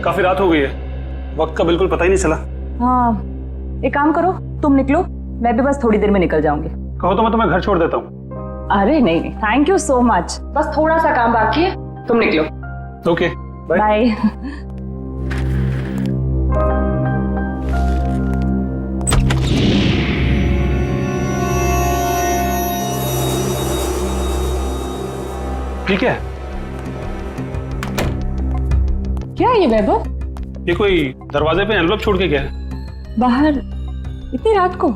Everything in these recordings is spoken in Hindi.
काफी रात हो गई है, वक्त का बिल्कुल पता ही नहीं चला। हाँ, एक काम करो, तुम निकलो, मैं भी बस थोड़ी देर में निकल जाऊंगी। कहो तो मैं तुम्हें घर छोड़ देता हूँ। अरे नहीं नहीं, थैंक यू सो मच, बस थोड़ा सा काम बाकी है, तुम निकलो। Okay, bye. बाय। ठीक है। क्या है ये वैभव? ये कोई दरवाजे पे एनवलप छोड़ के गया है। बाहर इतनी रात को?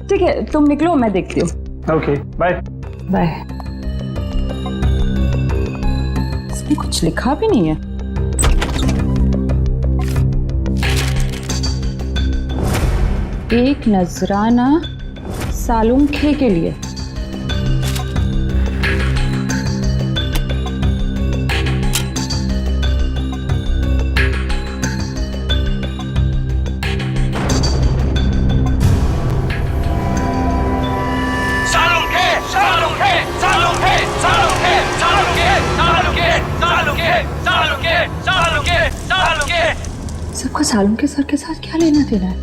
ठीक है, तुम निकलो, मैं देखती हूँ। Okay, bye. बाय। इसमें कुछ लिखा भी नहीं है। एक नजराना सालुंखे के लिए। सबका सालुंखे सर के साथ क्या लेना देना है?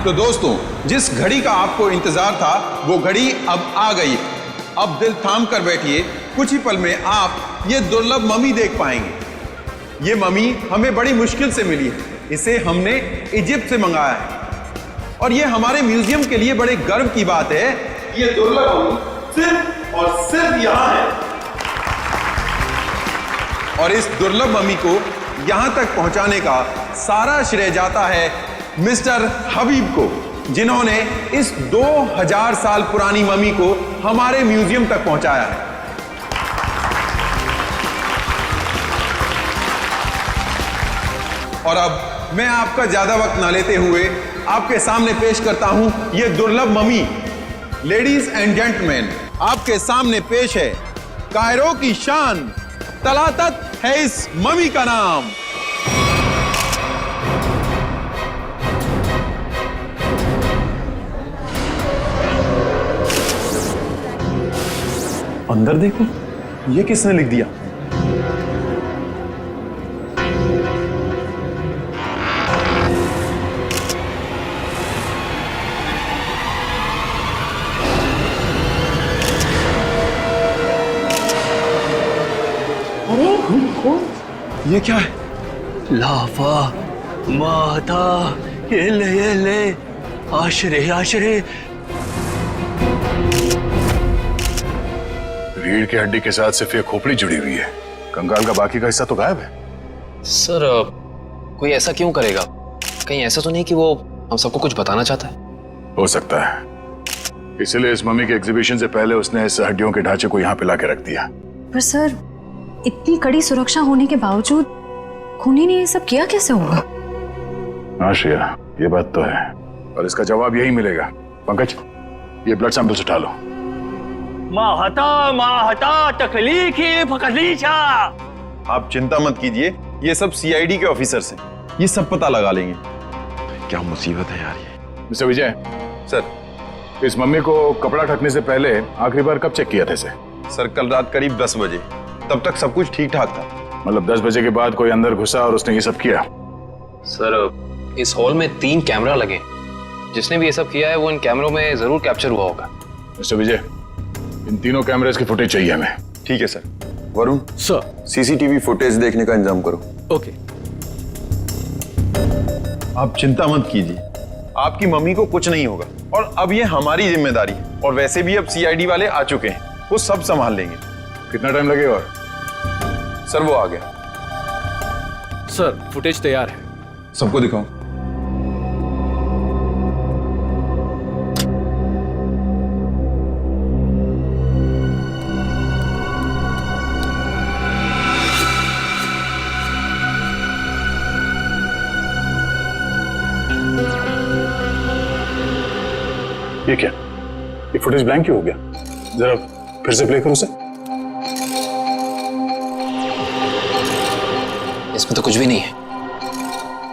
तो दोस्तों, जिस घड़ी का आपको इंतजार था वो घड़ी अब आ गई है। अब दिल थाम कर बैठिए, कुछ ही पल में आप ये दुर्लभ मम्मी देख पाएंगे। ये मम्मी हमें बड़ी मुश्किल से मिली है, इसे हमने इजिप्ट से मंगाया है और ये हमारे म्यूजियम के लिए बड़े गर्व की बात है। ये दुर्लभ मम्मी सिर्फ और सिर्फ यहाँ है और इस दुर्लभ मम्मी को यहां तक पहुंचाने का सारा श्रेय जाता है मिस्टर हबीब को, जिन्होंने इस 2000 साल पुरानी मम्मी को हमारे म्यूजियम तक पहुंचाया है। और अब मैं आपका ज्यादा वक्त ना लेते हुए आपके सामने पेश करता हूं ये दुर्लभ मम्मी। लेडीज एंड जेंटलमैन, आपके सामने पेश है कायरो की शान, तलातत है इस मम्मी का नाम। अंदर देखो, ये किसने लिख दिया? ये क्या है? लावा माता, ये ले आशरे आशरे। रीढ़ की हड्डी के साथ सिर्फ ये खोपड़ी जुड़ी हुई है, कंकाल का बाकी का हिस्सा तो गायब है। सर, कोई ऐसा क्यों करेगा? कहीं ऐसा तो नहीं कि वो हम सबको कुछ बताना चाहता है? हो सकता है, इसलिए इस मम्मी के एग्जीबिशन से पहले उसने इस हड्डियों के ढांचे को यहाँ पे लाके रख दिया। पर सर, इतनी कड़ी सुरक्षा होने के बावजूद खूनी ने ये सब किया कैसे होगा? हाँ श्रेया, ये बात तो है और इसका जवाब यही मिलेगा। पंकज, ये ब्लड सैंपल्स उठा लो। माहता तकलीफी फकलीचा। आप चिंता मत कीजिए, ये सब सीआईडी के ऑफिसर्स हैं, ये सब पता लगा लेंगे। क्या मुसीबत है यार ये। मिस्टर विजय सर, इस मम्मी को कपड़ा ढकने से पहले आखिरी बार कब चेक किया था इसे? सर, कल रात करीब 10 बजे, तब तक सब कुछ ठीक ठाक था। मतलब 10 बजे के बाद कोई अंदर घुसा और उसने ये सब किया? सर, इस हॉल में 3 कैमरा लगे, जिसने भी ये सब किया है वो इन कैमरों में जरूर कैप्चर हुआ होगा। मिस्टर विजय, इन तीनों कैमरेज की फुटेज चाहिए हमें। ठीक है sir. Varun sir, CCTV footage देखने का इंतजाम करो। ओके। आप चिंता मत कीजिए, आपकी मम्मी को कुछ नहीं होगा और अब ये हमारी जिम्मेदारी है। और वैसे भी अब सीआईडी वाले आ चुके हैं, वो सब संभाल लेंगे। कितना टाइम लगेगा? और सर, वो आ गया। सर, फुटेज तैयार है। सबको दिखाओ। ये क्या? ये फुटेज ब्लैंक क्यों हो गया? जरा फिर से प्ले करो उसे। इसमें तो कुछ भी नहीं है।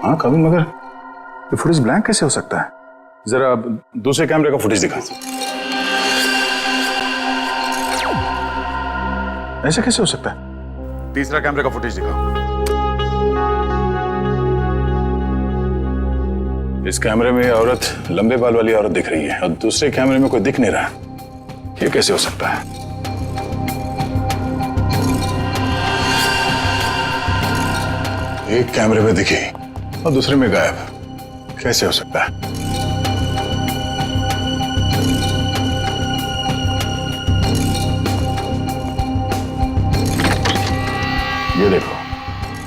हाँ कभी, मगर ये फुटेज ब्लैंक कैसे हो सकता है? जरा दूसरे कैमरे का फुटेज दिखा। ऐसे कैसे हो सकता है? तीसरा कैमरे का फुटेज दिखाओ। इस कैमरे में औरत, लंबे बाल वाली औरत दिख रही है और दूसरे कैमरे में कोई दिख नहीं रहा। ये कैसे हो सकता है? एक कैमरे में दिखी और दूसरे में गायब। कैसे हो सकता है? ये देखो,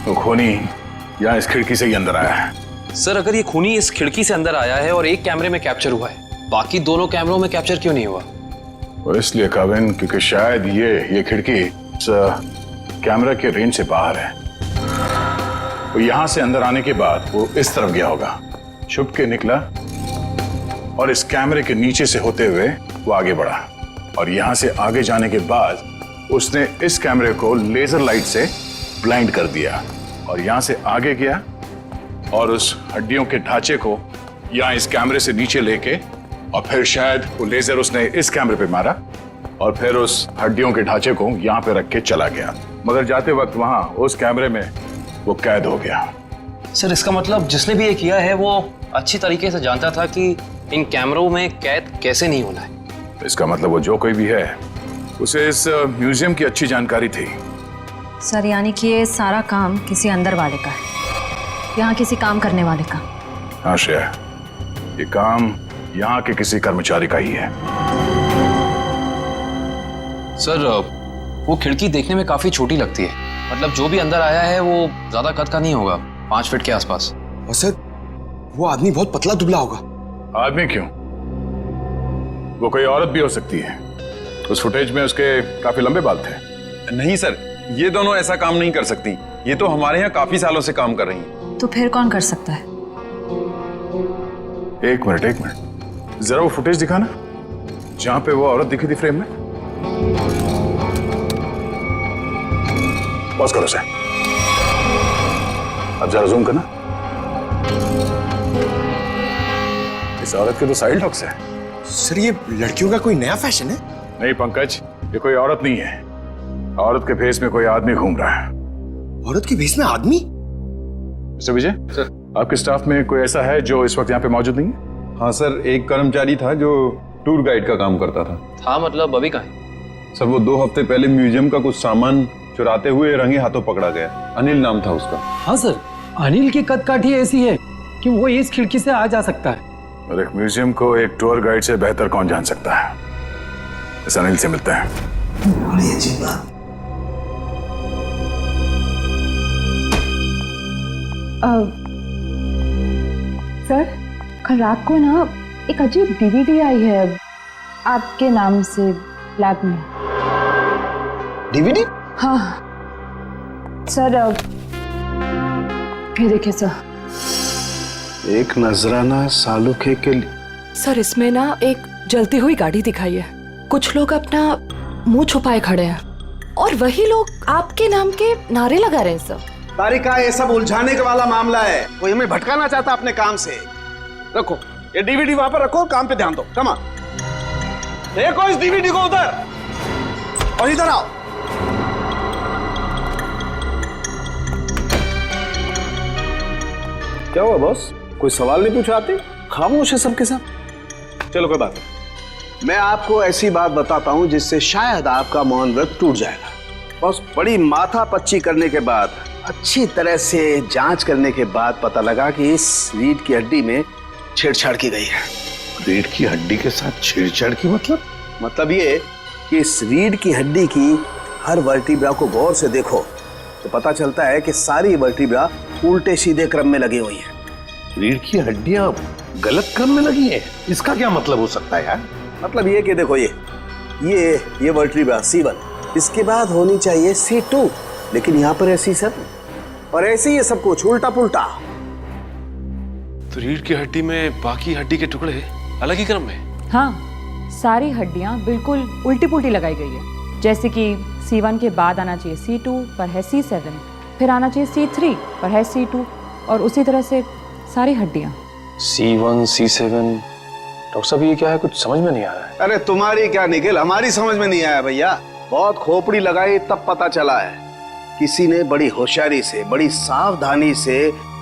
वो खूनी यहाँ इस खिड़की से ही अंदर आया है। सर अगर ये खूनी इस खिड़की से अंदर आया है और एक कैमरे में कैप्चर हुआ है, बाकी दोनों कैमरों में कैप्चर क्यों नहीं हुआ? और इसलिए काविन, क्योंकि शायद ये खिड़की कैमरा के रेंज से बाहर है। तो यहां से अंदर आने के बाद वो इस तरफ गया होगा, छुप के निकला और इस कैमरे के नीचे से होते हुए वो आगे बढ़ा और यहां से आगे जाने के बाद उसने इस कैमरे को लेजर लाइट से ब्लाइंड कर दिया और यहां से आगे गया और उस हड्डियों के ढांचे को यहां इस कैमरे से नीचे लेके और फिर शायद वो लेजर उसने इस कैमरे पे मारा और फिर उस हड्डियों के ढांचे को यहां पे रख के चला गया, मगर जाते वक्त वहां उस कैमरे में वो कैद हो गया। सर इसका मतलब जिसने भी ये किया है वो अच्छी तरीके से जानता था कि इन कैमरों में कैद कैसे नहीं होना है। इसका मतलब वो जो कोई भी है उसे इस म्यूजियम की अच्छी जानकारी थी। सर यानी कि ये सारा काम किसी अंदर वाले का है, यहाँ किसी काम करने वाले का। हाँ श्रेया, ये काम यहाँ के किसी कर्मचारी का ही है। सर वो खिड़की देखने में काफी छोटी लगती है, मतलब जो भी अंदर आया है वो ज्यादा कद का नहीं होगा, 5 फीट के आसपास। और सर वो आदमी बहुत पतला दुबला होगा। आदमी क्यों, वो कोई औरत भी हो सकती है। उस फुटेज में उसके काफी लंबे बाल थे। नहीं सर, ये दोनों ऐसा काम नहीं कर सकती। ये तो हमारे यहाँ काफी सालों से काम कर रही हैं। तो फिर कौन कर सकता है? एक मिनट, जरा वो फुटेज दिखाना जहां पे वो औरत दिखी थी फ्रेम में। पॉज करो सर, अब जरा जूम करना। इस औरत के तो साइड हॉक्स है। सर ये लड़कियों का कोई नया फैशन है? नहीं पंकज, ये कोई औरत नहीं है। औरत के भेष में कोई आदमी घूम रहा है। औरत के भेष में आदमी? मिस्टर विजय सर, आपके स्टाफ में कोई ऐसा है जो इस वक्त यहाँ पे मौजूद नहीं है? हाँ सर, एक कर्मचारी था जो टूर गाइड का काम करता था। मतलब अभी कहाँ है? सर वो 2 हफ्ते पहले म्यूजियम का कुछ सामान चुराते हुए रंगे हाथों पकड़ा गया। अनिल नाम था उसका। हाँ सर, अनिल की कदकाठी ऐसी है कि वो इस खिड़की से आ जा सकता है। और एक म्यूजियम को एक टूर गाइड से बेहतर कौन जान सकता है। इस अनिल से मिलता है। बड़ी अजीब बात। सर कल रात को ना एक अजीब डीवीडी आई है आपके नाम से लैब में। डीवीडी? हाँ सर, ये देखिए सर। एक नजराना सालुखे के लिए। सर इसमें ना एक जलती हुई गाड़ी दिखाई है, कुछ लोग अपना मुंह छुपाए खड़े हैं और वही लोग आपके नाम के नारे लगा रहे हैं सर। तारिका, ये सब उलझाने का वाला मामला है, कोई हमें भटकाना चाहता अपने काम से। रखो ये डीवीडी वहां पर रखो, काम पे ध्यान दो। कमा देखो इस डीवीडी को उधर, और इधर आओ। क्या हुआ बॉस, कोई सवाल नहीं पूछा? आते खामोश है सबके सब। चलो कोई बात नहीं, मैं आपको ऐसी बात बताता हूं जिससे शायद आपका मौन व्रत टूट जाएगा। बॉस, बड़ी माथा पच्ची करने के बाद, अच्छी तरह से जांच करने के बाद पता लगा कि इस रीढ़ की हड्डी में छेड़छाड़ की गई है। रीढ़ की हड्डी के साथ छेड़छाड़ की मतलब ये कि इस रीढ़ की हड्डी की हर वर्टिब्रा को गौर से देखो तो पता चलता है कि सारी वर्टिब्रा उल्टे सीधे क्रम में लगी हुई है। रीढ़ की हड्डियां गलत क्रम में लगी है, इसका क्या मतलब हो सकता है यार? मतलब ये कि देखो ये वर्टिब्रा C1, इसके बाद होनी चाहिए C2, लेकिन यहाँ पर है C7 और ऐसे ही ये सब कुछ उल्टा पुल्टा। तो रीढ़ की हड्डी में बाकी हड्डी के टुकड़े अलग ही क्रम में? हाँ, सारी हड्डियां बिल्कुल उल्टी पुल्टी लगाई गई है। जैसे कि C1 के बाद आना चाहिए C2 पर है C7, फिर आना चाहिए C3 पर है C2 और उसी तरह से सारी हड्डियां। C1 C7, डॉक्टर साहब ये क्या है, कुछ समझ में नहीं आ रहा है। अरे तुम्हारी क्या निखिल, हमारी समझ में नहीं आया भैया। बहुत खोपड़ी लगाई तब पता चला है किसी ने बड़ी होशियारी से, बड़ी सावधानी से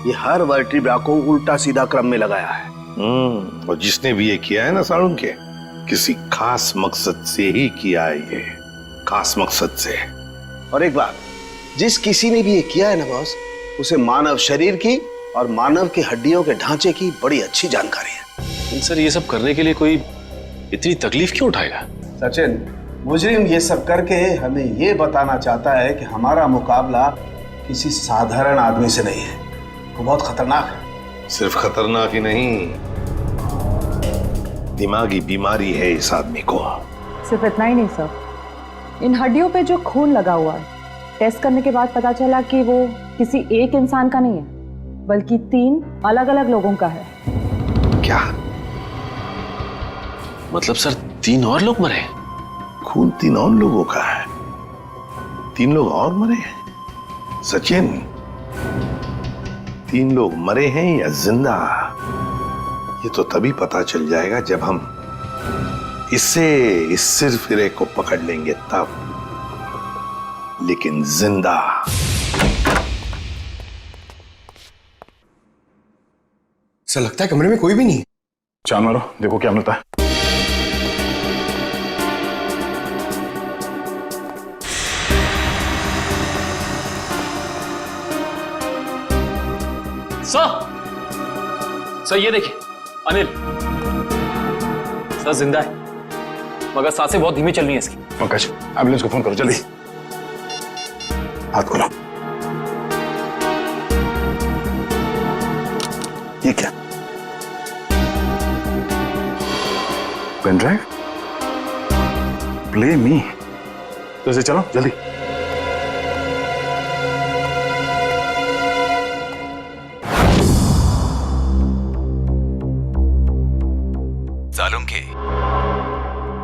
ये हर वर्टिब्रा को उल्टा सीधा क्रम में लगाया है। और जिसने भी ये किया है ना सालुंखे, किसी खास मकसद से ही किया है, ये खास मकसद से। और एक बात, जिस किसी ने भी ये किया है ना बॉस, उसे मानव शरीर की और मानव की हड्डियों के ढांचे की बड़ी अच्छी जानकारी है। सर ये सब करने के लिए कोई इतनी तकलीफ क्यों उठाएगा? सचिन, मुजरिम ये सब करके हमें ये बताना चाहता है कि हमारा मुकाबला किसी साधारण आदमी से नहीं है, वो बहुत खतरनाक है। सिर्फ खतरनाक ही नहीं, दिमागी बीमारी है इस आदमी को। सिर्फ इतना ही नहीं सर, इन हड्डियों पे जो खून लगा हुआ है, टेस्ट करने के बाद पता चला कि वो किसी एक इंसान का नहीं है, बल्कि 3 अलग अलग लोगों का है। क्या मतलब सर 3 और लोग मरे? खून 3 और लोगों का है? 3 लोग और मरे हैं? सचिन, 3 लोग मरे हैं या जिंदा, ये तो तभी पता चल जाएगा जब हम इस सिरफिरे को पकड़ लेंगे तब। लेकिन जिंदा। ऐसा लगता है कमरे में कोई भी नहीं। चांद मारो, देखो क्या मिलता है। सर ये देखिए, अनिल सर जिंदा है, मगर सांसें बहुत धीमी चल रही हैं इसकी। पंकज, एम्बुलेंस को फोन करो जल्दी। हाथ खोलो। ये क्या? Pen drive? Play me. तो इसे चलो जल्दी। सालुंखे,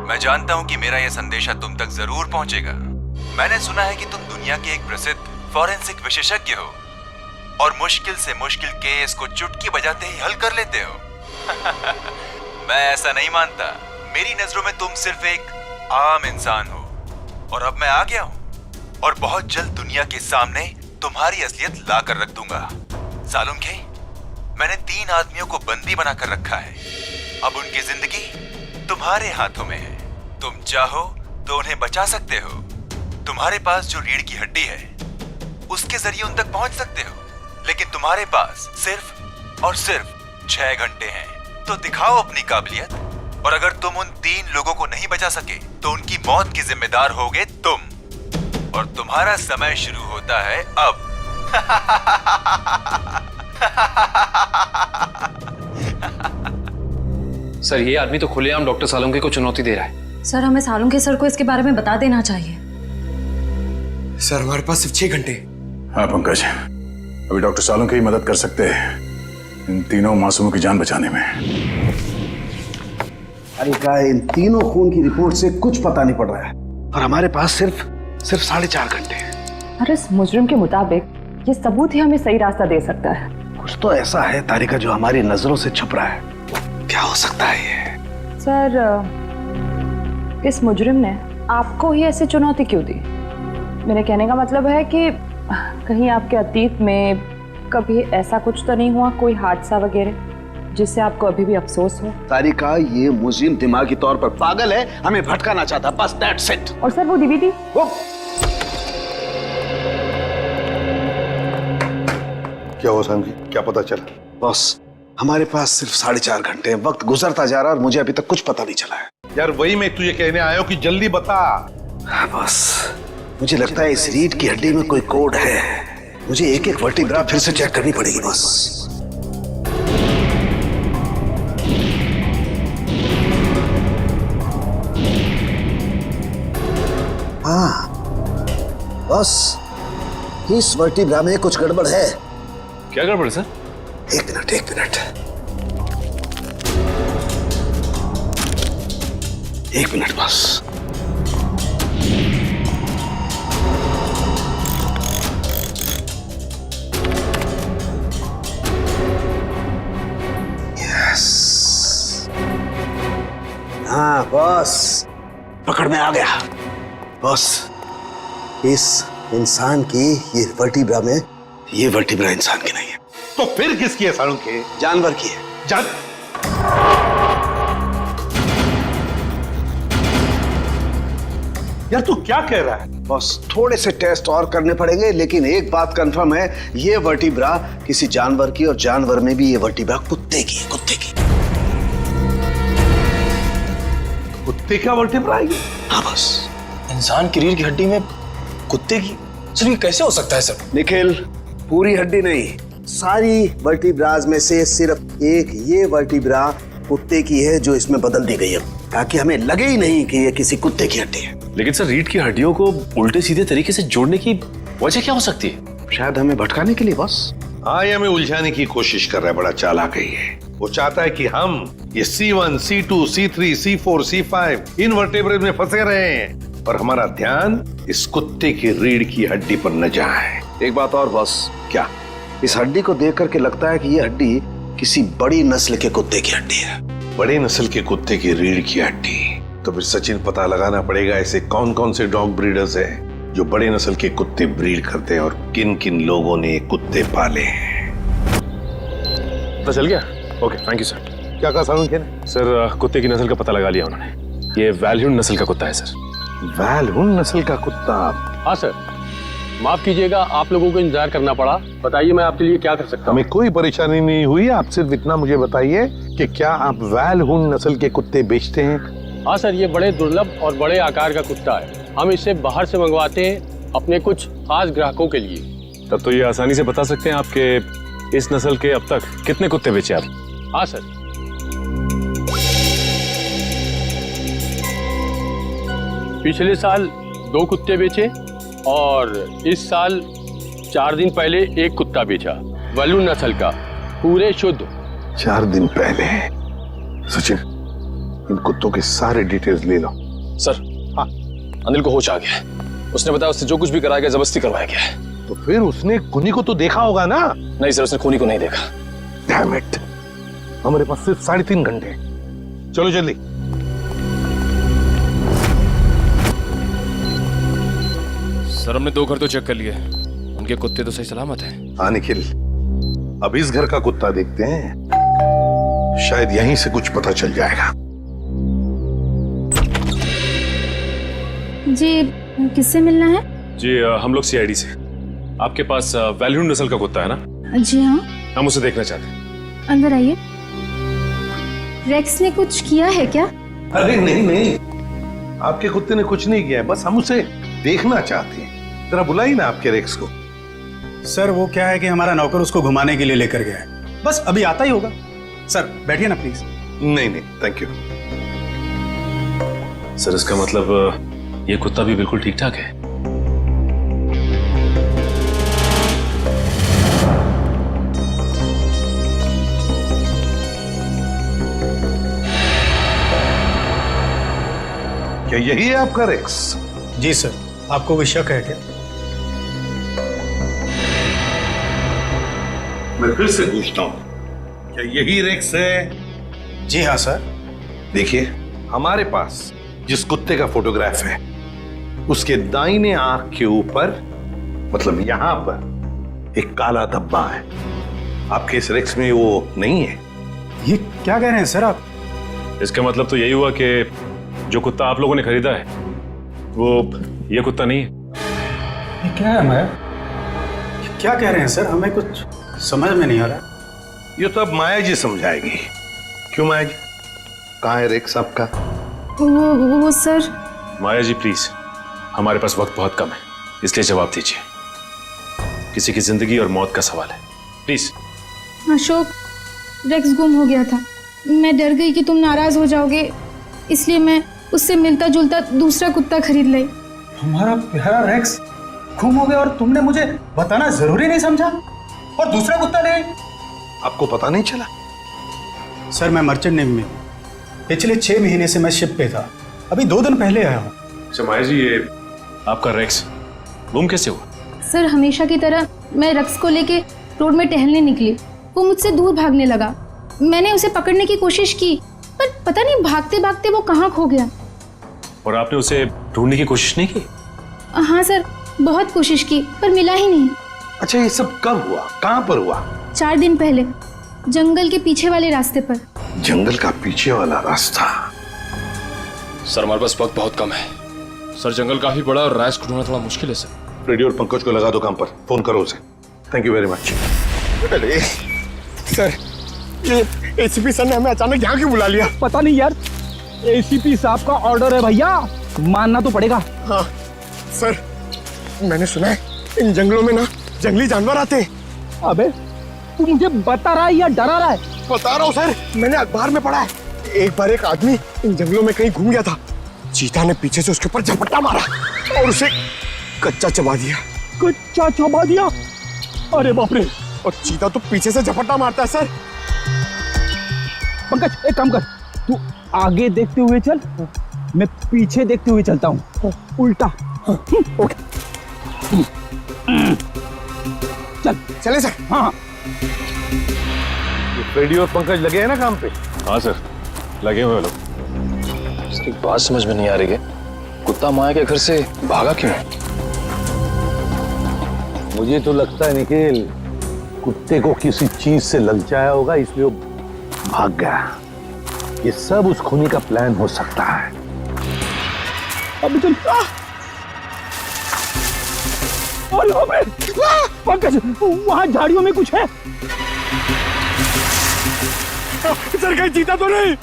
मैं जानता हूं कि मेरा यह संदेशा तुम तक जरूर पहुंचेगा। मैंने सुना है कि तुम दुनिया के एक प्रसिद्ध फॉरेंसिक विशेषज्ञ हो और मुश्किल से मुश्किल केस को चुटकी बजाते ही हल कर लेते हो। मैं ऐसा नहीं मानता। मेरी नजरों में तुम सिर्फ एक आम इंसान हो और अब मैं आ गया हूं और बहुत जल्द दुनिया के सामने तुम्हारी असलियत ला कर रख दूंगा। सालुंखे, मैंने 3 आदमियों को बंदी बनाकर रखा है। अब उनकी जिंदगी तुम्हारे हाथों में है। तुम चाहो तो उन्हें बचा सकते हो। तुम्हारे पास जो रीढ़ की हड्डी है उसके जरिए उन तक पहुंच सकते हो, लेकिन तुम्हारे पास सिर्फ और सिर्फ 6 घंटे हैं। तो दिखाओ अपनी काबिलियत, और अगर तुम उन 3 लोगों को नहीं बचा सके तो उनकी मौत की जिम्मेदार होगे तुम, और तुम्हारा समय शुरू होता है अब। सर ये आदमी तो खुलेआम डॉक्टर सालुंखे को चुनौती दे रहा है। सर, हमें सालुंखे सर को इसके बारे में बता देना चाहिए। सर, हमारे पास सिर्फ 6 घंटे। हाँ पंकज, अभी डॉक्टर सालुंखे ही मदद कर सकते हैं इन 3 मासूमों की जान बचाने में। अरे क्या, इन 3 खून की रिपोर्ट से कुछ पता नहीं पड़ रहा है और हमारे पास सिर्फ 4.5 घंटे हैं। अरे इस मुजरिम के मुताबिक ये सबूत ही हमें सही रास्ता दे सकता है। कुछ तो ऐसा है तारिका जो हमारी नजरों से छुप रहा है। क्या हो सकता है ये? सर, इस मुजरिम ने आपको ही ऐसी चुनौती क्यों दी? मेरे कहने का मतलब है कि कहीं आपके अतीत में कभी ऐसा कुछ तो नहीं हुआ, कोई हादसा वगैरह जिससे आपको अभी भी अफसोस हो? तारिका, ये मुजरिम दिमागी तौर पर पागल है, हमें भटकाना चाहता, बस दैट्स इट। और सर वो डीवीडी? क्या हुआ सांगी, क्या पता चला? बॉस, हमारे पास सिर्फ 4.5 घंटे हैं। वक्त गुजरता जा रहा है और मुझे अभी तक कुछ पता नहीं चला है। यार वही मैं तुझे कहने आया हूं कि जल्दी बता। बस मुझे लगता है इस रीढ़ की हड्डी में कोई कोड है। मुझे एक एक वर्टिब्रा फिर से चेक करनी पड़ेगी बस। हाँ बस, इस वर्टिब्रा में कुछ गड़बड़ है। क्या गड़बड़ सर? एक मिनट बस। यस, हाँ बस, पकड़ में आ गया। बॉस, इस इंसान की ये वर्टिब्रा में, ये वर्टिब्रा इंसान की नहीं है। तो फिर किसकी है सारुण के? जानवर की है। यार तू क्या कह रहा है? बस थोड़े से टेस्ट और करने पड़ेंगे, लेकिन एक बात कंफर्म है, ये वर्टिब्रा किसी जानवर की, और जानवर में भी ये वर्टिब्रा कुत्ते की है, कुत्ते की। कुत्ते का वर्टिब्रा है? हाँ बस। इंसान की रीढ़ की हड्डी में कुत्ते की? सर ये कैसे हो सकता है सर? निखिल, पूरी हड्डी नहीं, सारी वर्टिब्राज में से सिर्फ एक ये वर्टिब्रा कुत्ते की है जो इसमें बदल दी गई है, ताकि हमें लगे ही नहीं कि ये किसी कुत्ते की हड्डी है। लेकिन सर रीढ़ की हड्डियों को उल्टे सीधे तरीके से जोड़ने की वजह क्या हो सकती है? शायद हमें भटकाने के लिए बॉस। हाँ, ये हमें उलझाने की कोशिश कर रहा है, बड़ा चालाक है ये। वो चाहता है कि हम ये C1, C2, C3, C4, C5 इन वर्टेब्रेज में फंसे रहे हैं और हमारा ध्यान इस कुत्ते की रीढ़ की हड्डी पर न जाए। एक बात और बॉस। क्या? इस हड्डी को देख करके लगता है कि ये हड्डी किसी बड़ी नस्ल के कुत्ते की हड्डी है। बड़े नस्ल के कुत्ते की रीढ़ की हड्डी? तो फिर सचिन पता लगाना पड़ेगा ऐसे कौन कौन से डॉग ब्रीडर्स हैं जो बड़े नस्ल के कुत्ते ब्रीड करते हैं और किन किन लोगों ने कुत्ते पाले हैं। पता चल गया? Okay, thank you sir. क्या कहा सारुण के? सर कुत्ते की नस्ल का पता लगा लिया उन्होंने। ये वैल्यून नस्ल का कुत्ता है सर। वैल्यून नस्ल का कुत्ता? हाँ सर, माफ कीजिएगा आप लोगों को इंतजार करना पड़ा। बताइए मैं आपके लिए क्या कर सकता हूँ? हमें कोई परेशानी नहीं हुई, आप सिर्फ इतना मुझे बताइए कि क्या आप वैल्यून नस्ल के कुत्ते बेचते हैं? हाँ सर, ये बड़े दुर्लभ और बड़े आकार का कुत्ता है। हम इसे बाहर से मंगवाते हैं अपने कुछ खास ग्राहकों के लिए। तब तो ये आसानी से बता सकते हैं आपके इस नस्ल के अब तक कितने कुत्ते बेचे आप? हाँ सर, पिछले साल 2 कुत्ते बेचे और इस साल 4 दिन पहले 1 कुत्ता बेचा, वैल्यून नस्ल का, पूरे शुद्ध। 4 दिन पहले? सचिन, इन कुत्तों के सारे डिटेल्स ले लो। सर, हाँ, अनिल को होश आ गया है। उसने बताया उससे जो कुछ भी कराया गया जबरदस्ती करवाया गया है। तो फिर उसने खूनी को तो देखा होगा ना? नहीं सर, उसने खूनी को नहीं देखा। डैम इट, हमारे पास सिर्फ 3.5 घंटे। चलो जल्दी। सर हमने 2 घर तो चेक कर लिए, उनके कुत्ते तो सही सलामत हैं। हाँ निखिल, अब इस घर का कुत्ता देखते हैं, शायद यहीं से कुछ पता चल जाएगा। जी, किससे मिलना है? जी हम लोग CID से। आपके पास वैल्यून नस्ल का कुत्ता है ना? जी हाँ। हम उसे देखना चाहते हैं। अंदर आइए। रेक्स ने कुछ किया है क्या? अरे नहीं नहीं, आपके कुत्ते ने कुछ नहीं किया है, बस हम उसे देखना चाहते हैं। जरा बुलाइए ना आपके रेक्स को। सर वो क्या है कि हमारा नौकर उसको घुमाने के लिए लेकर गया है, बस अभी आता ही होगा। सर बैठिए ना प्लीज। नहीं नहीं, थैंक यू। सर इसका मतलब ये कुत्ता भी बिल्कुल ठीक ठाक है? क्या यही है आपका रेक्स? जी सर, आपको कोई शक है क्या? मैं फिर से पूछता हूं, क्या यही रेक्स है? जी हाँ सर। देखिए, हमारे पास जिस कुत्ते का फोटोग्राफ है उसके दाहिने आंख के ऊपर, मतलब यहां पर एक काला धब्बा है। आपके इस रेक्स में वो नहीं है। ये क्या कह रहे हैं सर आप? इसका मतलब तो यही हुआ कि जो कुत्ता आप लोगों ने खरीदा है वो ये कुत्ता नहीं है। ये क्या है मैं? क्या कह रहे हैं सर? हमें कुछ समझ में नहीं आ रहा। ये तो अब माया जी समझाएगी। क्यों माया जी, कहाँ है रेक्स आपका? वो सर। माया जी प्लीज, हमारे पास वक्त बहुत कम है, इसलिए जवाब दीजिए। किसी की जिंदगी और मौत का सवाल है, प्लीज। अशोक, रेक्स गुम हो गया था। मैं डर गई कि तुम नाराज हो जाओगे, इसलिए मैं उससे मिलता जुलता दूसरा कुत्ता खरीद लाई। हमारा प्यारा रेक्स गुम हो गया और तुमने मुझे बताना जरूरी नहीं समझा और दूसरा कुत्ता ले आई? आपको पता नहीं चला? सर मैं मर्चेंट नेवी में हूँ, पिछले 6 महीने से मैं शिप पे था, अभी 2 दिन पहले आया हूँ। अच्छा माया जी, ये आपका रेक्स गुम कैसे हुआ? सर हमेशा की तरह मैं रेक्स को लेके रोड में टहलने निकली, वो मुझसे दूर भागने लगा। मैंने उसे पकड़ने की कोशिश की पर पता नहीं भागते भागते वो कहाँ खो गया। और आपने उसे ढूंढने की कोशिश नहीं की? हाँ सर, बहुत कोशिश की पर मिला ही नहीं। अच्छा, ये सब कब हुआ, कहाँ पर हुआ? 4 दिन पहले, जंगल के पीछे वाले रास्ते पर। जंगल का पीछे वाला रास्ता? सर हमारे पास वक्त बहुत कम है सर, जंगल काफी बड़ा और राइस को ढूंढना थोड़ा मुश्किल है सर। रेडियो और पंकज को लगा दो काम पर, फोन करो उसे। Thank you very much. अरे सर, ये एसीपी सर ने हमें अचानक यहाँ क्यों बुला लिया? पता नहीं यार, एसीपी साहब का ऑर्डर है भैया, मानना तो पड़ेगा। हाँ सर, मैंने सुना है इन जंगलों में ना जंगली जानवर आते हैं। अबे तू मुझे बता रहा है या डरा रहा है? बता रहा हूँ सर, मैंने अखबार में पढ़ा है। एक बार एक आदमी इन जंगलों में कहीं घूम गया था, चीता ने पीछे से उसके ऊपर झपट्टा मारा और उसे कच्चा चबा दिया। कच्चा चबा दिया? अरे बाप रे! और चीता तो पीछे से झपट्टा मारता है सर। पंकज एक काम कर, तू आगे देखते हुए चल, मैं पीछे देखते हुए चलता हूँ, उल्टा। चल चले सर। हाँ रेडियो और पंकज लगे हैं ना काम पे? हाँ सर, लगे हुए लोग। इसकी बात समझ में नहीं आ रही है, कुत्ता माया के घर से भागा क्यों? मुझे तो लगता है निखिल, कुत्ते को किसी चीज से ललचाया होगा इसलिए वो भाग गया। ये सब उस खूनी का प्लान हो सकता है। अभी चल। पंकज, वहां झाड़ियों में कुछ है। सर कहीं चीता तो नहीं?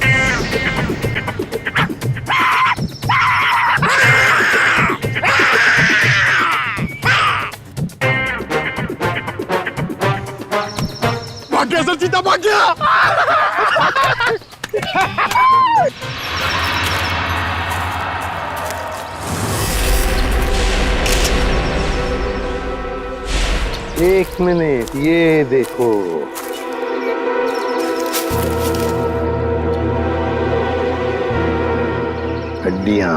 भाग गया सर, चीता भाग गया। एक मिनट, ये देखो। हड्डियां,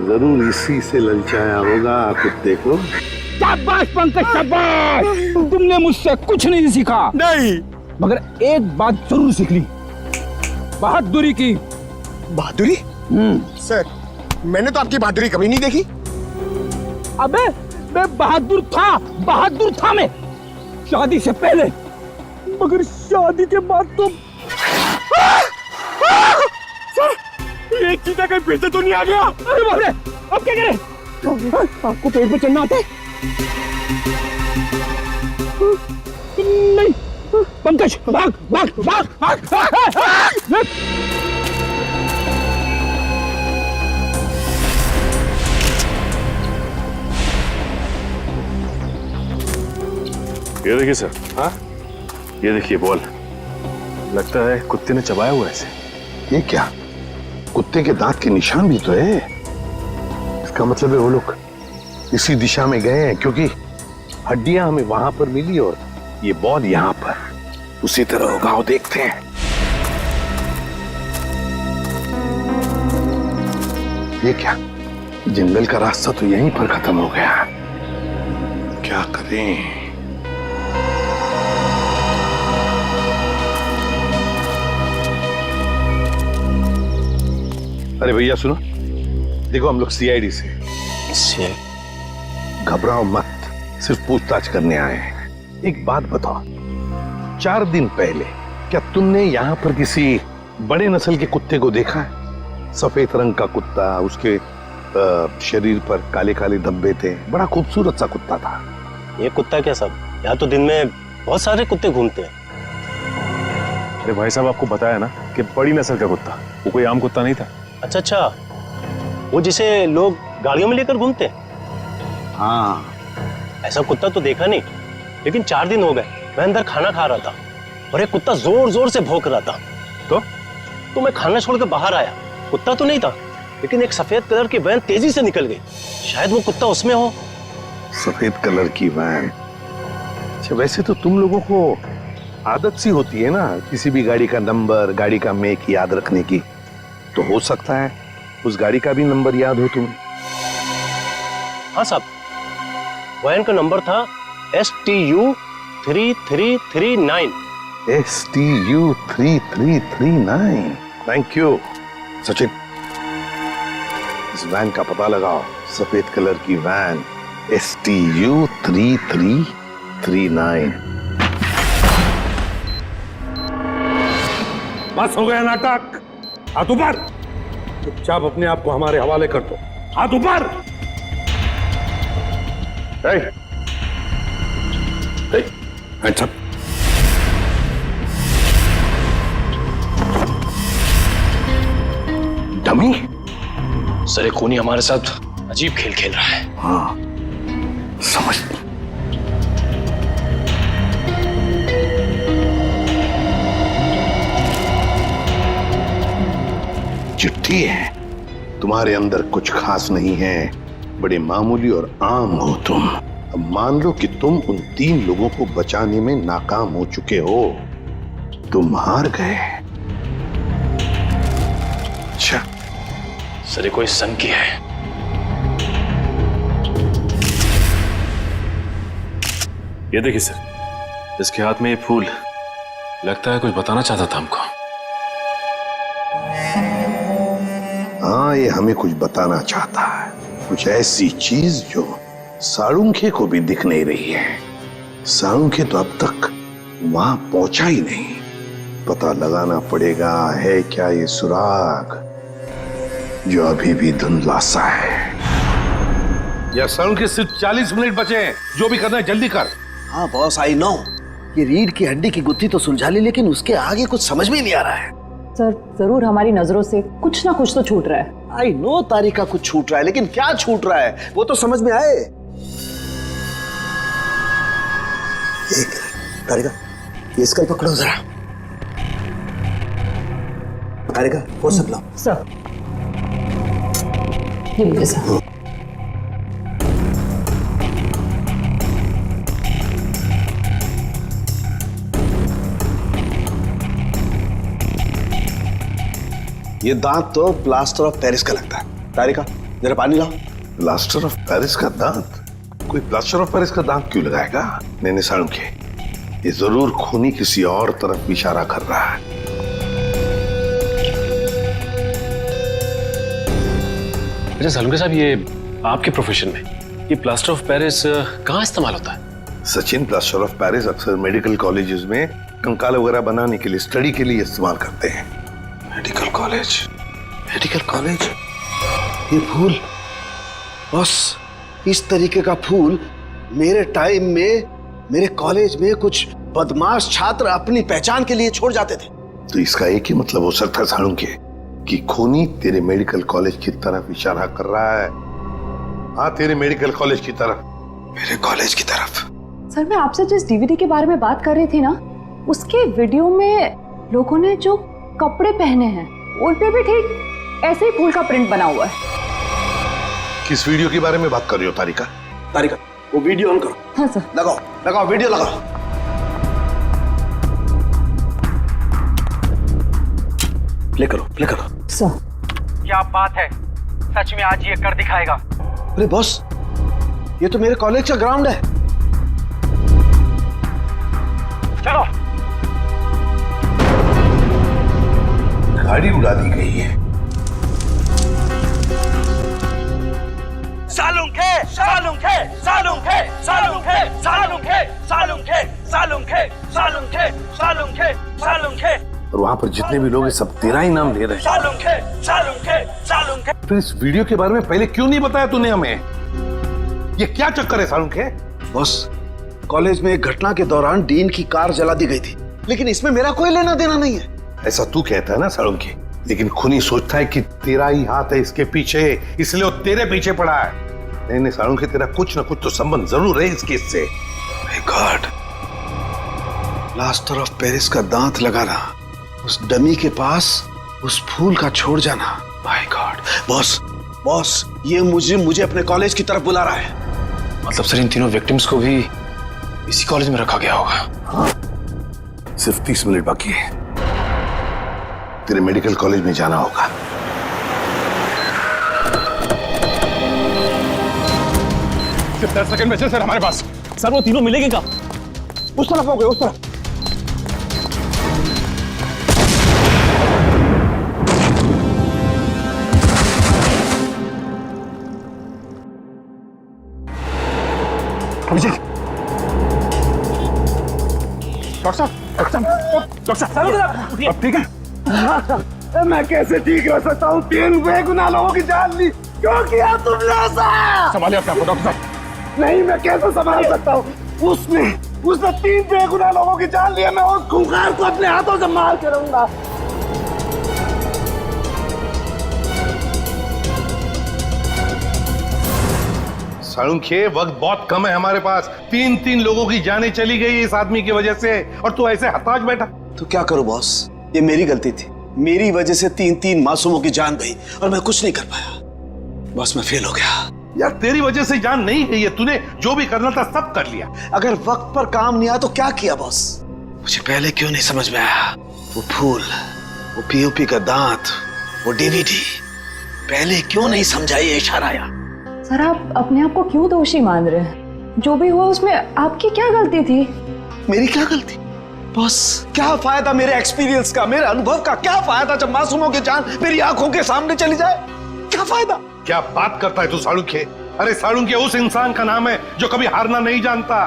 जरूर इसी से ललचाया होगा कुत्ते को। शाबाश पंकज, शाबाश! तुमने मुझसे कुछ नहीं सीखा। नहीं, मगर एक बात जरूर सीख ली, बहादुरी की। बहादुरी? सर, मैंने तो आपकी बहादुरी कभी नहीं देखी। अबे मैं बहादुर था मैं, शादी से पहले, मगर शादी के बाद तो। सर, एक चीता कहीं फिर से तो नहीं आ गया? अरे बाप रे, अब क्या करें? आपको पेड़ पे चढ़ना आता है? नहीं पंकज, भाग भाग भाग भाग, भाग। ये देखिए सर। हाँ, ये देखिए बॉल, लगता है कुत्ते ने चबाया हुआ है इसे। ये क्या, कुत्ते के दांत के निशान भी तो है। इसका मतलब है वो लोग इसी दिशा में गए हैं, क्योंकि हड्डियां हमें वहां पर मिली और ये बॉल यहाँ पर। उसी तरह होगा, वो देखते हैं। ये क्या, जंगल का रास्ता तो यहीं पर खत्म हो गया। क्या करें? अरे भैया सुनो, देखो हम लोग सीआईडी से। घबराओ मत, सिर्फ पूछताछ करने आए हैं। एक बात बताओ, 4 दिन पहले क्या तुमने यहाँ पर किसी बड़े नस्ल के कुत्ते को देखा है? सफेद रंग का कुत्ता, उसके शरीर पर काले काले धब्बे थे, बड़ा खूबसूरत सा कुत्ता था। ये कुत्ता क्या साहब, यहाँ तो दिन में बहुत सारे कुत्ते घूमते हैं। अरे भाई साहब, आपको बताया ना कि बड़ी नस्ल का कुत्ता, वो कोई आम कुत्ता नहीं था। अच्छा, वो जिसे लोग गाड़ियों में लेकर घूमते हैं? हाँ, ऐसा कुत्ता तो देखा नहीं, लेकिन 4 दिन हो गए मैं अंदर खाना खा रहा था और एक कुत्ता जोर जोर से भौंक रहा था। तो मैं खाना छोड़ के बाहर आया, कुत्ता तो नहीं था, लेकिन एक सफेद कलर की वैन तेजी से निकल गई। शायद वो कुत्ता उसमें हो। सफेद कलर की वैन? अच्छा, वैसे तो तुम लोगों को आदत सी होती है ना किसी भी गाड़ी का नंबर, गाड़ी का मेक याद रखने की, तो हो सकता है उस गाड़ी का भी नंबर याद हो तुम्हें। हाँ साहब, वैन का नंबर था STU 3339। STU 3339। Thank you Sachin, इस वैन का पता लगाओ, सफेद कलर की वैन STU 3339। बस हो गया नाटक। हाथ ऊपर। चुपचाप अपने आप को हमारे हवाले कर दो। हाथ ऊपर। hands up। डमी? सर एक खूनी हमारे साथ अजीब खेल खेल रहा है। हाँ, समझ। चिट्ठी है। तुम्हारे अंदर कुछ खास नहीं है, बड़े मामूली और आम हो तुम। अब मान लो कि तुम उन 3 लोगों को बचाने में नाकाम हो चुके हो, तुम हार गए। अच्छा सर ये कोई संग की है। ये देखिए सर, इसके हाथ में ये फूल, लगता है कुछ बताना चाहता था हमको। हाँ, ये हमें कुछ बताना चाहता है, कुछ ऐसी चीज जो साळुंखे को भी दिख नहीं रही है। साळुंखे तो अब तक वहां पहुंचा ही नहीं। पता लगाना पड़ेगा है क्या ये सुराग जो अभी भी धुंधला सा है। या साळुंखे सिर्फ 40 मिनट बचे हैं, जो भी करना है जल्दी कर। हाँ बॉस, आई नो। ये रीढ़ की हड्डी की गुत्थी तो सुलझा ली, लेकिन उसके आगे कुछ समझ में नहीं आ रहा है। सर जरूर हमारी नजरों से कुछ ना कुछ तो छूट रहा है। आई नो तारिका कुछ छूट रहा है, लेकिन क्या छूट रहा है वो तो समझ में आए। तारिका, ये स्कल पकड़ो जरा। तारिका, वो सब लो। सर ये लीजिए सर। ये दांत तो प्लास्टर ऑफ पेरिस का लगता है। तारिका, जरा पानी लाओ। प्लास्टर ऑफ पेरिस का दांत? कोई प्लास्टर ऑफ पेरिस का दांत क्यों लगाएगा? नहीं साळुंखे, ये जरूर खूनी किसी और तरफ इशारा कर रहा है। अच्छा साळुंखे साहब, ये आपके प्रोफेशन में ये प्लास्टर ऑफ पेरिस कहाँ इस्तेमाल होता है? सचिन, प्लास्टर ऑफ पेरिस अक्सर मेडिकल कॉलेजेस में कंकाल वगैरह बनाने के लिए, स्टडी के लिए इस्तेमाल करते हैं। Medical college, medical college. ये फूल बस, इस तरीके का फूल मेरे टाइम में मेरे कॉलेज में कुछ बदमाश छात्र अपनी पहचान के लिए छोड़ जाते थे। तो इसका एक ही मतलब हो सकता है साळुंखे कि खूनी तेरे मेडिकल कॉलेज की तरफ इशारा कर रहा है। हाँ, तेरे मेडिकल कॉलेज की तरफ। मेरे कॉलेज की तरफ। सर मैं आपसे जिस डीवीडी के बारे में बात कर रही थी ना, उसके वीडियो में लोगों ने जो कपड़े पहने हैं उन पे भी ठीक ऐसे ही फूल का प्रिंट बना हुआ है। किस वीडियो के बारे में बात कर रही हो तारिका? तारिका, वो वीडियो ऑन करो। हाँ सर। लगाओ लगाओ, वीडियो लगाओ। प्ले करो, प्ले करो। सर क्या बात है, सच में आज ये कर दिखाएगा। अरे बॉस, ये तो मेरे कॉलेज का ग्राउंड है। चलो। गाड़ी उड़ा दी गई है। साळुंखे, साळुंखे, साळुंखे, साळुंखे, साळुंखे, साळुंखे, साळुंखे, साळुंखे, साळुंखे, साळुंखे। और वहां पर जितने भी लोग हैं सब तेरा ही नाम ले रहे हैं। साळुंखे, साळुंखे, साळुंखे। फिर इस वीडियो के बारे में पहले क्यों नहीं बताया तूने हमें? ये क्या चक्कर है साळुंखे? बॉस, कॉलेज में एक घटना के दौरान डीन की कार जला दी गई थी, लेकिन इसमें मेरा कोई लेना देना नहीं है। ऐसा तू कहता है ना साळुंखे, लेकिन खूनी सोचता है कि तेरा ही हाथ है इसके पीछे, इसलिए वो तेरे पीछे पड़ा है। नहीं साळुंखे, तेरा कुछ ना कुछ तो संबंध जरूर है इस केस से। गॉड, प्लास्टर ऑफ पेरिस का दांत लगाना, उस डमी के पास उस फूल का छोड़ जाना। My God. बॉस, बॉस, ये मुझे अपने कॉलेज की तरफ बुला रहा है। मतलब सर इन तीनों विक्टिम्स को भी इसी कॉलेज में रखा गया होगा? हाँ, सिर्फ 30 मिनट बाकी है, तेरे मेडिकल कॉलेज में जाना होगा। सिर्फ 10 सेकंड बचे सर हमारे पास। सर वो तीनों मिलेंगे कहाँ? उस तरफ हो गए, उस तरफ। डॉक्टर साहब अब ठीक है? मैं कैसे ठीक हो सकता हूँ? 3 बेगुनाह लोगों की जान ली, क्यों किया तुमने ऐसा? संभालिए अपने आप को डॉक्टर साहब। नहीं, मैं कैसे संभाल सकता हूँ? उसने 3 बेगुनाह लोगों की जान लिया, मैं उस खूंखार को अपने हाथों से मार के रहूंगा। साळुंखे, वक्त बहुत कम है हमारे पास। 3 लोगों की जानें चली गई इस आदमी की वजह से, और तू ऐसे हताश बैठा। तो क्या करूं बॉस, ये मेरी गलती थी। मेरी वजह से 3 मासूमों की जान गई और मैं कुछ नहीं कर पाया। बॉस मैं फेल हो गया। यार तेरी वजह से जान नहीं गई है, तूने जो भी करना था सब कर लिया। अगर वक्त पर काम नहीं आया तो क्या किया बॉस? मुझे पहले क्यों नहीं समझ में आया? वो फूल, वो पीओपी का दांत, वो डीवीडी, पहले क्यों नहीं समझा? ये इशारा आया। सर आप अपने आप को क्यों दोषी मान रहे हैं? जो भी हुआ उसमें आपकी क्या गलती थी? मेरी क्या गलती? बॉस क्या फायदा मेरे एक्सपीरियंस का, मेरे अनुभव का? क्या फायदा जब मासूमों की जान मेरी आंखों के सामने चली जाए? क्या फायदा? क्या बात करता है तू साळुंखे? अरे साळुंखे उस इंसान का नाम है जो कभी हारना नहीं जानता।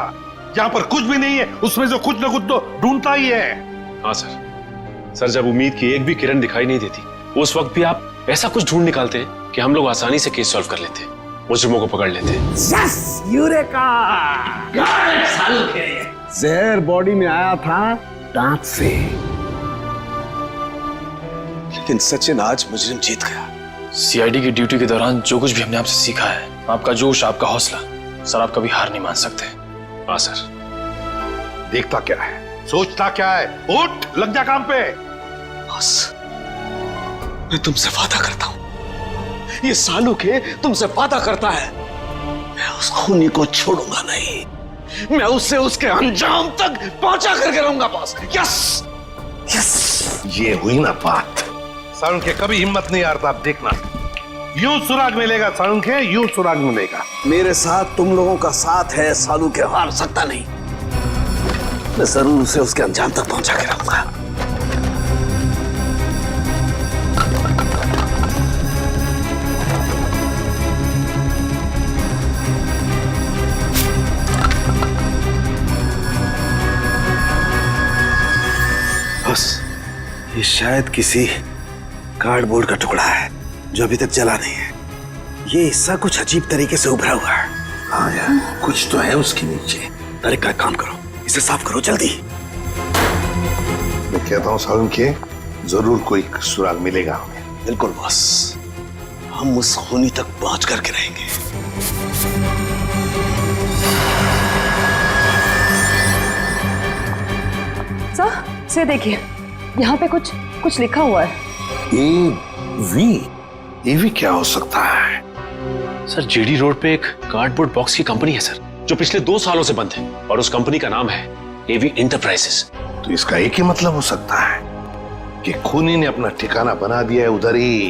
जहां पर कुछ भी नहीं है उसमें से कुछ न कुछ तो ढूंढता ही है। हाँ सर, जब उम्मीद की एक भी किरण दिखाई नहीं देती उस वक्त भी आप ऐसा कुछ ढूंढ निकालते हैं कि हम लोग आसानी से केस सॉल्व कर लेते, मुजरिमों को पकड़ लेते। Yes, eureka! जहर बॉडी में आया था दांत से। लेकिन सचिन आज मुजरिम जीत गया। सीआईडी की ड्यूटी के दौरान जो कुछ भी हमने आपसे सीखा है, आपका जोश, आपका हौसला, सर आप कभी हार नहीं मान सकते। हाँ सर। देखता क्या है, सोचता क्या है? उठ, लग जा काम पे। बस मैं तुमसे वादा करता हूं, ये साळुंखे तुमसे वादा करता है, मैं उस खूनी को छोड़ूंगा नहीं। मैं उससे उसके अंजाम तक पहुंचा करके रहूंगा बॉस। यस यस, ये हुई ना बात। साळुंखे कभी हिम्मत नहीं हारता, आप देखना। यूं सुराग मिलेगा साळुंखे, यूं सुराग मिलेगा। मेरे साथ तुम लोगों का साथ है, साळुंखे हार सकता नहीं। मैं जरूर उसे उसके अंजाम तक पहुंचा के रहूंगा। बस ये शायद किसी कार्डबोर्ड का टुकड़ा है जो अभी तक जला नहीं है। ये हिस्सा कुछ अजीब तरीके से उभरा हुआ है। हाँ यार, कुछ तो है उसके नीचे। अरे क्या काम करो, इसे साफ करो जल्दी। मैं कहता हूँ साळुंखे, जरूर कोई सुराग मिलेगा हमें। बिल्कुल बॉस, हम उस खूनी तक पहुंच करके रहेंगे। सर से देखिए, यहाँ पे कुछ लिखा हुआ है। एवी क्या हो सकता है? सर जेडी रोड पे एक कार्डबोर्ड बॉक्स की कंपनी है सर, जो पिछले 2 सालों से बंद है, और उस कंपनी का नाम है एवी एंटरप्राइजेस। तो इसका एक ही मतलब हो सकता है कि खूनी ने अपना ठिकाना बना दिया है उधर ही,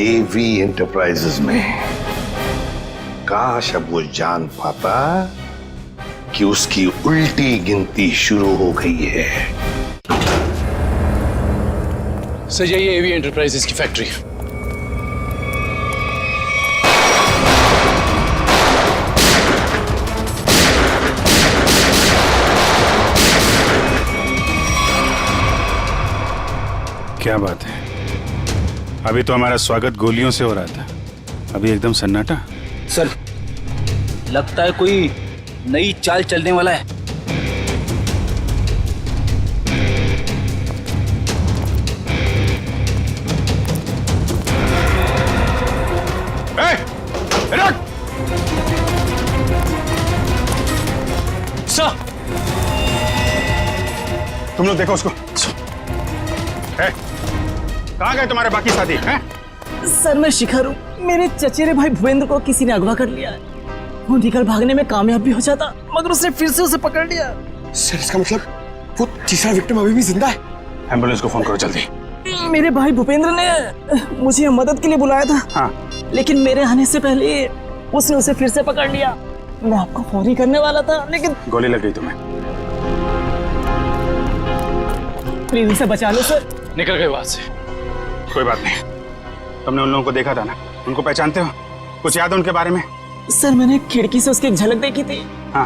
एवी एंटरप्राइजेस में। काश अब वो जान पाता कि उसकी उल्टी गिनती शुरू हो गई है। सर यही एवी एंटरप्राइजेस की फैक्ट्री है। क्या बात है, अभी तो हमारा स्वागत गोलियों से हो रहा था, अभी एकदम सन्नाटा। सर लगता है कोई नई चाल चलने वाला है। सर तुम लोग देखो उसको। कहाँ गए तुम्हारे बाकी साथी हैं? सर मैं शिखर हूँ, मेरे चचेरे भाई भूपेंद्र को किसी ने अगवा कर लिया है। वो निकल भागने में कामयाब भी हो जाता, मगर उसने फिर से उसे पकड़ लिया। सर इसका मतलब वो तीसरा विक्टिम अभी भी जिंदा है? एम्बुलेंस को फोन करो जल्दी। मेरे भाई भूपेंद्र ने मुझे मदद के लिए बुलाया था। हाँ। लेकिन मेरे आने से पहले उसने उसे फिर से पकड़ लिया। मैं आपको फोन ही करने वाला था, लेकिन गोली लग गई तुम्हें। प्लीज उसे बचा लो सर। निकल गए वहां से। कोई बात नहीं, तुमने उन लोगों को देखा था ना, उनको पहचानते हो? कुछ याद है उनके बारे में? सर मैंने खिड़की से उसकी एक झलक देखी थी। हाँ।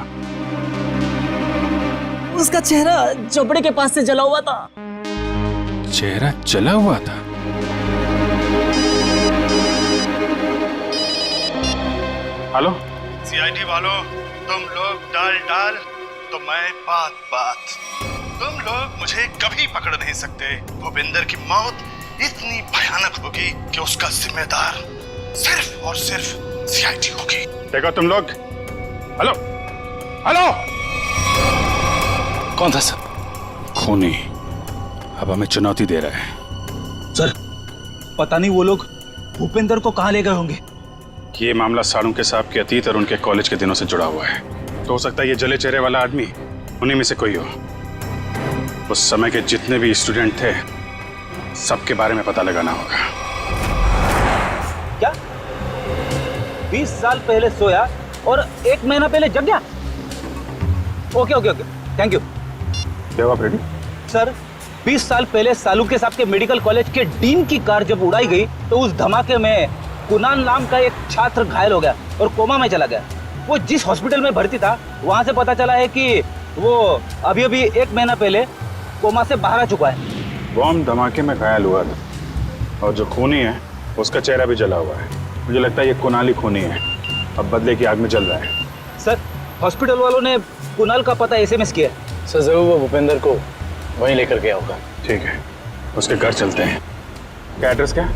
उसका चेहरा झोपड़े के पास से जला हुआ था। चेहरा जला हुआ था? हेलो सीआईडी वालों, तुम लोग डाल तो मैं बात। तुम लोग मुझे कभी पकड़ नहीं सकते। भूपेंद्र की मौत इतनी भयानक होगी कि उसका जिम्मेदार सिर्फ और सिर्फ सीआईडी होगी। देखो तुम लोग, हेलो हेलो, कौन था सर? खूनी अब हमें चुनौती दे रहा है। सर पता नहीं वो लोग भूपेंद्र को कहाँ ले गए होंगे। ये मामला साळुंके साहब के अतीत और उनके कॉलेज के दिनों से जुड़ा हुआ है। तो हो सकता है ये जले चेहरे वाला आदमी उन्हीं में से कोई हो। उस समय के जितने भी स्टूडेंट थे सबके बारे में पता लगाना होगा। क्या 20 साल पहले सोया और 1 महीना पहले जग गया? Okay, thank you. जवाब रेडी? सर 20 साल पहले साळुंके साहब के मेडिकल कॉलेज के डीन की कार जब उड़ाई गई तो उस धमाके में कुणाल नाम का एक छात्र घायल हो गया और कोमा में चला गया। वो जिस हॉस्पिटल में भर्ती था वहां से पता चला है कि वो अभी 1 महीना पहले कोमा से बाहर आ चुका है। बॉम्ब धमाके में घायल हुआ था और जो खूनी है उसका चेहरा भी जला हुआ है। मुझे लगता है ये कुणाल ही खूनी है, अब बदले की आग में जल रहा है। सर हॉस्पिटल वालों ने कुणाल का पता एसएमएस किया है। सर जरूर वो भूपेंद्र को वहीं लेकर गया होगा। ठीक है, उसके घर चलते हैं। क्या एड्रेस क्या?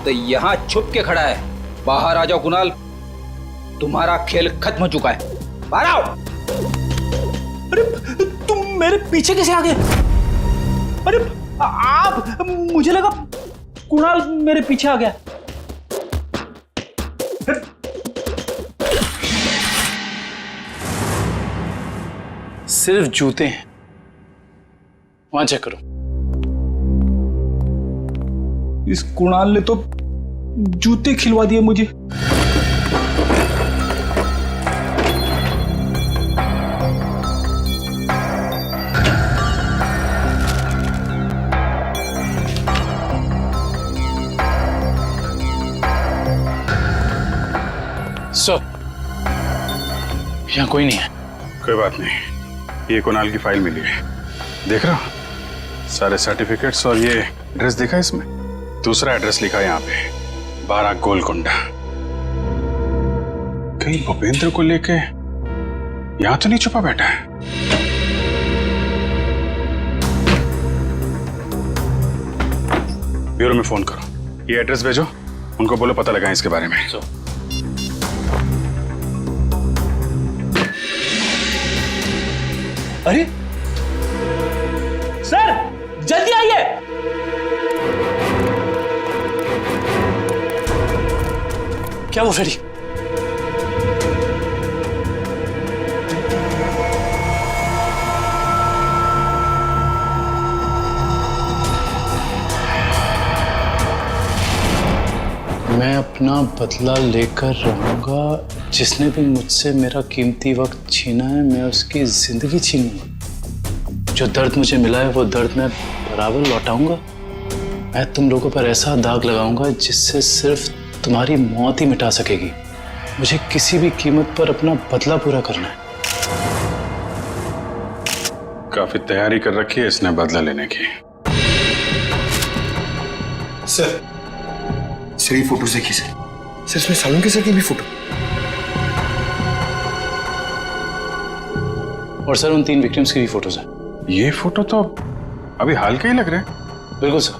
तो यहाँ छुप के खड़ा है। बाहर आ जाओ कुणाल, तुम्हारा खेल खत्म हो चुका है। बाहर आओ। अरे तुम मेरे पीछे कैसे आ गए? अरे आप, मुझे लगा कुणाल मेरे पीछे आ गया। सिर्फ जूते हैं, वहां चेक करो। इस कुणाल ने तो जूते खिलवा दिए मुझे। सर यहाँ कोई नहीं है। कोई बात नहीं, ये कुणाल की फाइल मिली है, देख रहा हो? सारे सर्टिफिकेट्स और ये एड्रेस देखा इसमें? दूसरा एड्रेस लिखा है यहाँ पे, 12 गोलकुंडा। कहीं भूपेंद्र को लेके यहां तो नहीं छुपा बैठा है? ब्यूरो में फोन करो, ये एड्रेस भेजो, उनको बोलो पता लगाएं इसके बारे में। अरे सर जल्दी आइए। क्या वो फ्रेडी? मैं अपना बदला लेकर रहूंगा। जिसने भी मुझसे मेरा कीमती वक्त छीना है, मैं उसकी जिंदगी छीनूंगा। जो दर्द मुझे मिला है वो दर्द मैं बराबर लौटाऊंगा। मैं तुम लोगों पर ऐसा दाग लगाऊंगा जिससे सिर्फ तुम्हारी मौत ही मिटा सकेगी। मुझे किसी भी कीमत पर अपना बदला पूरा करना है। काफी तैयारी कर रखी है इसने बदला लेने की। सर ये फोटो देखिए सर। सर इसमें साळुंके सर की भी फोटो। और सर उन 3 विक्टिम्स की भी फोटोज हैं। ये फोटो तो अभी हाल के ही लग रहे हैं। बिल्कुल सर,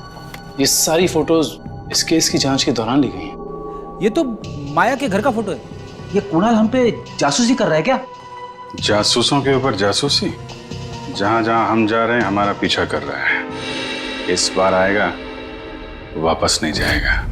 ये सारी फोटोज इस केस की जांच के दौरान ली गई हैं। ये तो माया के घर का फोटो है। ये कुणाल हम पे जासूसी कर रहा है क्या? जासूसों के ऊपर जासूसी? जहां जहां हम जा रहे हैं हमारा पीछा कर रहा है। इस बार आएगा, वापस नहीं जाएगा।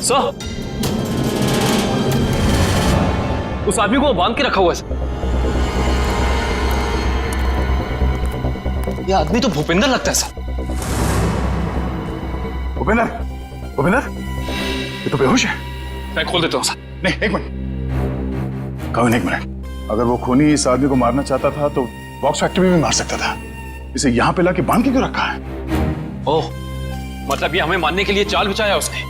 सर, उस आदमी को बांध के रखा हुआ है सर। ये आदमी तो भूपेंद्र लगता है सर। भूपेंद्र, भूपेंद्र, ये तो बेहोश है। मैं खोल देता हूँ सर। नहीं, एक मिनट, कौन एक मिनट। अगर वो खूनी इस आदमी को मारना चाहता था तो बॉक्स फैक्ट्री में भी मार सकता था। इसे यहाँ पे लाके बांध के क्यों रखा है? ओह, मतलब ये हमें मारने के लिए चाल बिछाया उसने।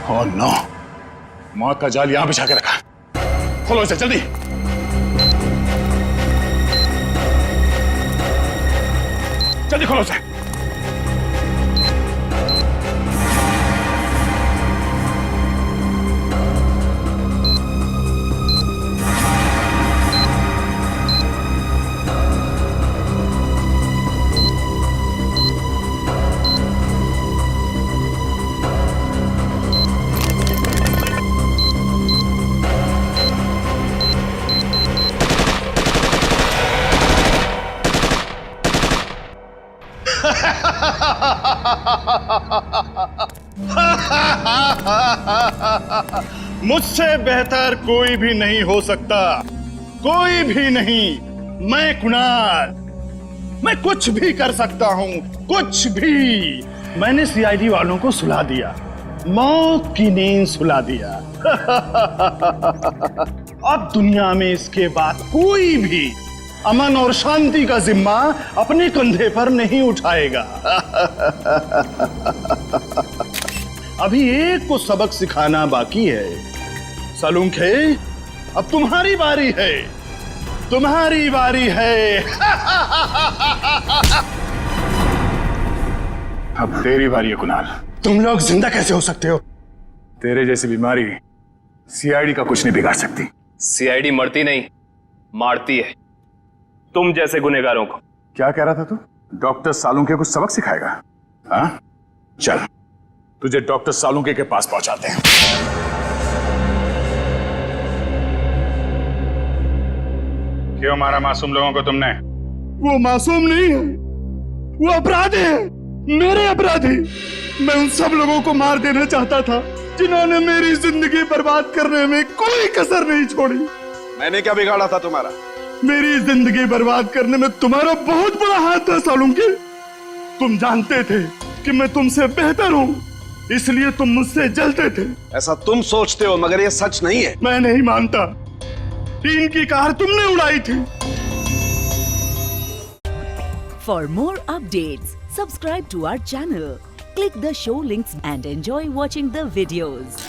ओह नो, मौत का जाल यहां बिछा के रखा। खोलो इसे जल्दी। जल्दी खोलो इसे। मुझसे बेहतर कोई भी नहीं हो सकता, कोई भी नहीं। मैं कुणाल, मैं कुछ भी कर सकता हूं, कुछ भी। मैंने सीआईडी वालों को सुला दिया, मौत की नींद सुला दिया। अब दुनिया में इसके बाद कोई भी अमन और शांति का जिम्मा अपने कंधे पर नहीं उठाएगा। अभी एक को सबक सिखाना बाकी है। सालुंखे, अब तुम्हारी बारी है, तुम्हारी बारी है। अब तेरी बारी है कुणाल। तुम लोग जिंदा कैसे हो सकते हो? तेरे जैसी बीमारी सीआईडी का कुछ नहीं बिगाड़ सकती। सीआईडी मरती नहीं, मारती है तुम जैसे गुनहगारों को। क्या कह रहा था तू? डॉक्टर सालुंके को सबक सिखाएगा? हाँ, चल तुझे डॉक्टर सालुंके के पास पहुंचाते हैं। क्यों मारा मासूम लोगों को तुमने? वो मासूम नहीं है, वो अपराधी है, मेरे अपराधी। मैं उन सब लोगों को मार देना चाहता था जिन्होंने मेरी जिंदगी बर्बाद करने में कोई कसर नहीं छोड़ी। मैंने क्या बिगाड़ा था तुम्हारा? मेरी जिंदगी बर्बाद करने में तुम्हारा बहुत बड़ा हाथ था सालुंके। तुम जानते थे कि मैं तुमसे बेहतर हूँ, इसलिए तुम मुझसे जलते थे। ऐसा तुम सोचते हो, मगर ये सच नहीं है। मैं नहीं मानता। टीन की कार तुमने उड़ाई थी। For more updates, subscribe to our channel, click the show links and enjoy watching the videos.